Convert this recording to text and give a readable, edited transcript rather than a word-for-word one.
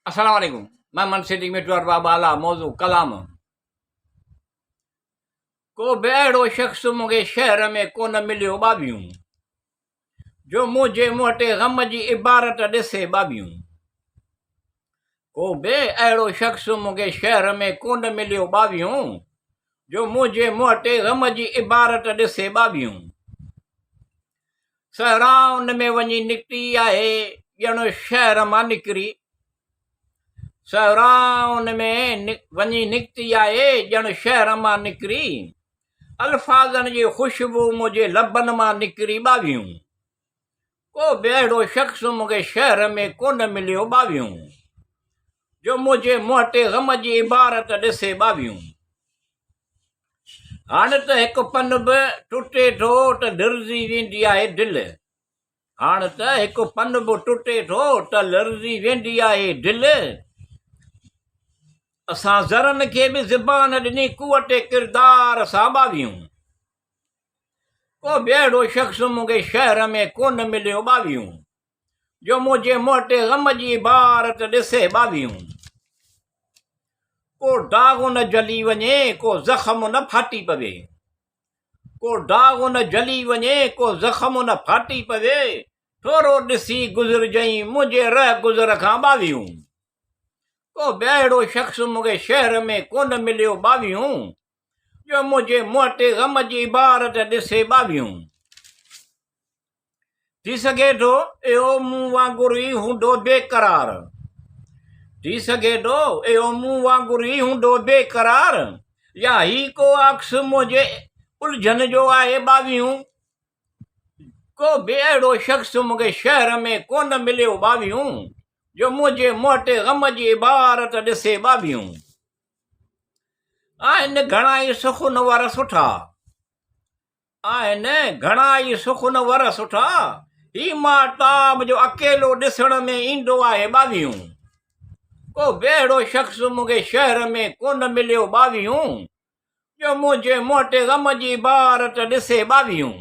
अस्सलाम वालेकुम। मैं मनसिटी मिटवर बाबा आला मौजू क़लाम। को बि अहिड़ो शख़्स मूंखे शहर में कोन मिलियो ॿावैहूं, जो मुंहिंजे मुंहं ते ग़म जी इबारत ॾिसे ॿावैहूं। को बि अहिड़ो शख़्स मूंखे शहर में कोन मिलियो ॿावैहूं, जो मुंहिंजे मुंहं ते ग़म जी इबारत ॾिसे ॿावैहूं। सहराउन में वञी निकिती आहे ॼण शहर मां निकिरी, सहराउन में वञी निकिती आहे ॼण शहर मां निकिरी, अल्फाज़नि जी ख़ुशबू मुंहिंजे लबनि मां निकिरी ॿावैहूं। को बि अहिड़ो शख़्स मूंखे शहर में कोन मिलियो ॿावैहूं, जो मुंहिंजे मुंहं ते ग़म जी इबारत ॾिसे ॿावैहूं। हाणे त हिकु पन बि टुटे थो त लरज़ी वेंदी आहे दिलि, हाणे त हिकु पन बि टुटे थो त लरज़ी वेंदी आहे दिलि। असां ज़रनि खे बि ज़बान ॾिनी कुवत किरदार सां ॿावैहूं। को बि अहिड़ो शख़्स मूंखे शहर में कोन मिलियो ॿावैहूं, जो मुंहिंजे मुंहं ते ग़म जी इबारत ॾिसे ॿावैहूं। को दाग़ न जली वञे, को ज़ख़्म न फाटी पवे, को दाग़ न जली वञे, को ज़ख़्म न फाटी पवे, थोरो ॾिसी गुज़रजई मुंहिंजे रह गुज़र खां ॿावैहूं। को बि अहिड़ो शख़्स मूंखे शहर में कोन मिलियो ॿावैहूं, जो मुंहिंजे मुंहं ते ग़म जी इबारत ॾिसे ॿावैहूं। थी सघे थो इहो मूं वांगुरु ई हूंदो बेक़रार, थी सघे थो इहो मूं वांगुरु ई हूंदो बेक़रार, या ही को अक्स मुंहिंजे उलझन जो आहे ॿावैहूं। को बि अहिड़ो शख़्स मूंखे शहर में कोन मिलियो ॿावैहूं, जो मुंहिंजे मुंहं ते ग़म जी इबारत ॾिसे ॿावैहूं। आहिनि घणा ई सुखनवर सुठा, आहिनि घणा ई सुखनवर सुठा, ही माताब जो अकेलो ॾिसण में ईंदो आहे ॿावैहूं। को बि अहिड़ो शख़्स मूंखे शहर में कोन मिलियो ॿावैहूं, जो मुंहिंजे मुंहं ते ग़म जी इबारत ॾिसे ॿावैहूं।